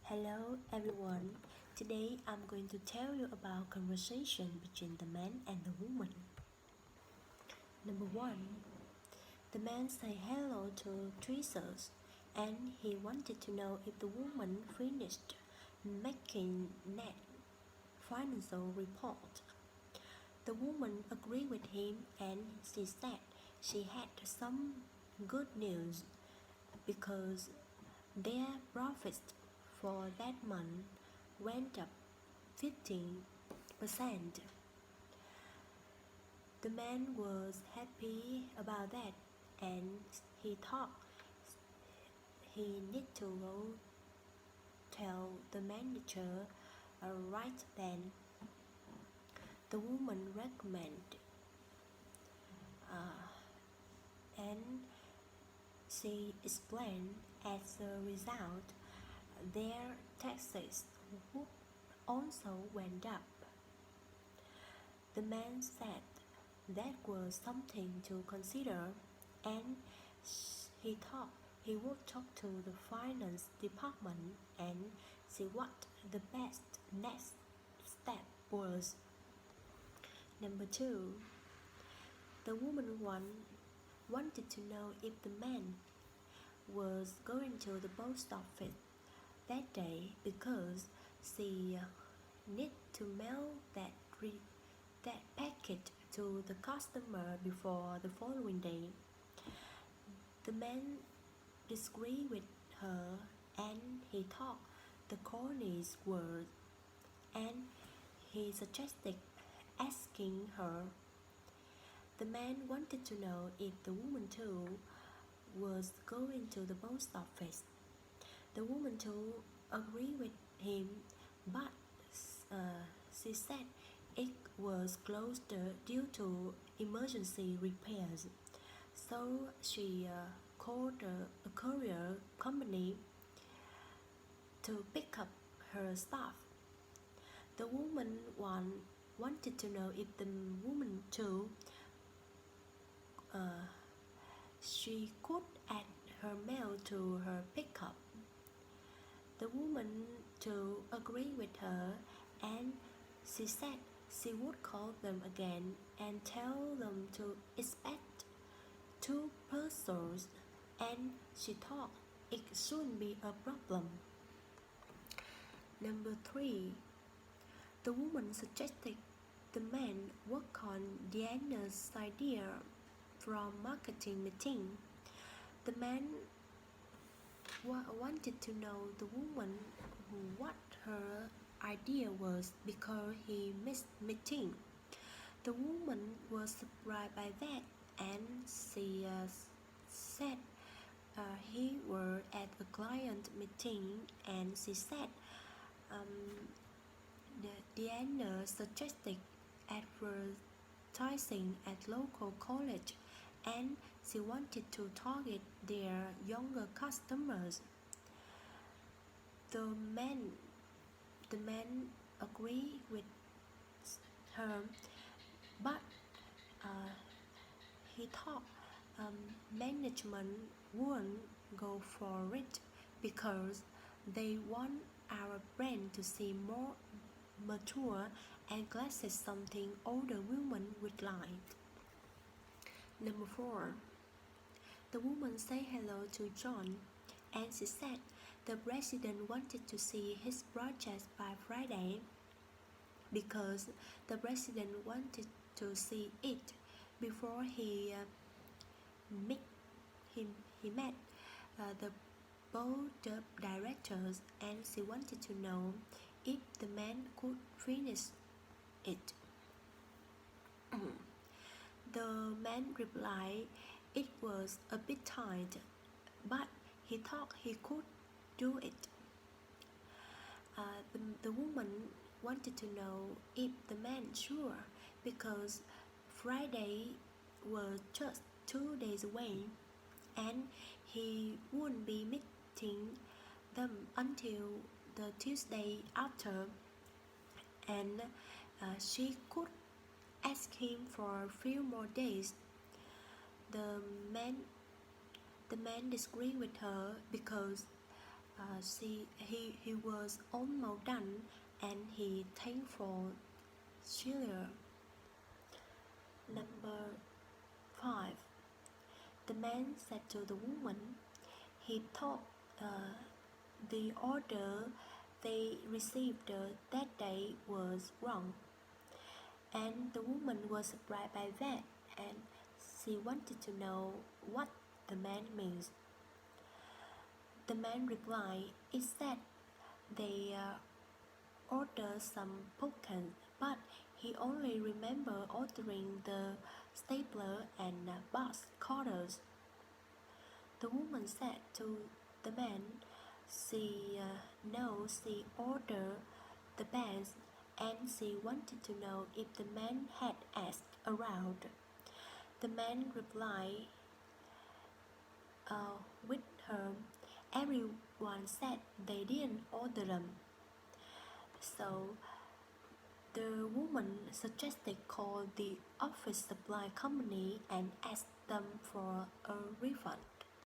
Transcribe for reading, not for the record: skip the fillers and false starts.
Hello everyone. Today I'm going to tell you about conversation between the man and the woman. Number 1. The man said hello to Teresa and he wanted to know if the woman finished making net financial report. The woman agreed with him and she said she had some good news because their profits for that month went up 15%. The man was happy about that and he thought he need to go tell the manager right then. The woman recommended and she explained as a result their taxes would also went up. The man said that was something to consider and he thought he would talk to the finance department and see what the best next step was. Number 2. The woman wanted to know if the man was going to the post office that day because she need to mail that packet to the customer before the following day. The man disagreed with her and he thought the cornies were and he suggested asking her. The man wanted to know if the woman too was going to the post office. The woman too agreed with him, but she said it was closed due to emergency repairs. So she called a courier company to pick up her stuff. The woman wanted to know if the woman too she could add her mail to her pickup. The woman too agreed with her and she said she would call them again and tell them to expect 2 parcels and she thought it shouldn't be a problem. Number 3. The woman suggested the man work on Diana's idea from marketing meeting. The man wanted to know the woman what her idea was because he missed meeting. The woman was surprised by that and she said he were at a client meeting and she said Diana suggested advertising at local college and she wanted to target their younger customers. The man agreed with her, but he thought management wouldn't go for it because they want our brand to seem more mature and classy, something older women would like. Number 4. The woman said hello to John and she said the president wanted to see his project by Friday because the president wanted to see it before he met the board of directors and she wanted to know if the man could finish it. The man replied it was a bit tight, but he thought he could do it. The woman wanted to know if the man sure because Friday was just 2 days away and he wouldn't be meeting them until the Tuesday after and she could ask him for a few more days. The man disagreed with her because He was almost done, and he thanked for Sheila. Number 5. The man said to the woman, he thought the order they received that day was wrong, and the woman was surprised by that, and she wanted to know what the man means. The man replied, it said they ordered some pumpkins, but he only remembered ordering the stapler and box cutters. The woman said to the man, she knows she ordered the bags, and she wanted to know if the man had asked around. The man replied, with her, everyone said they didn't order them. So the woman suggested call the office supply company and ask them for a refund.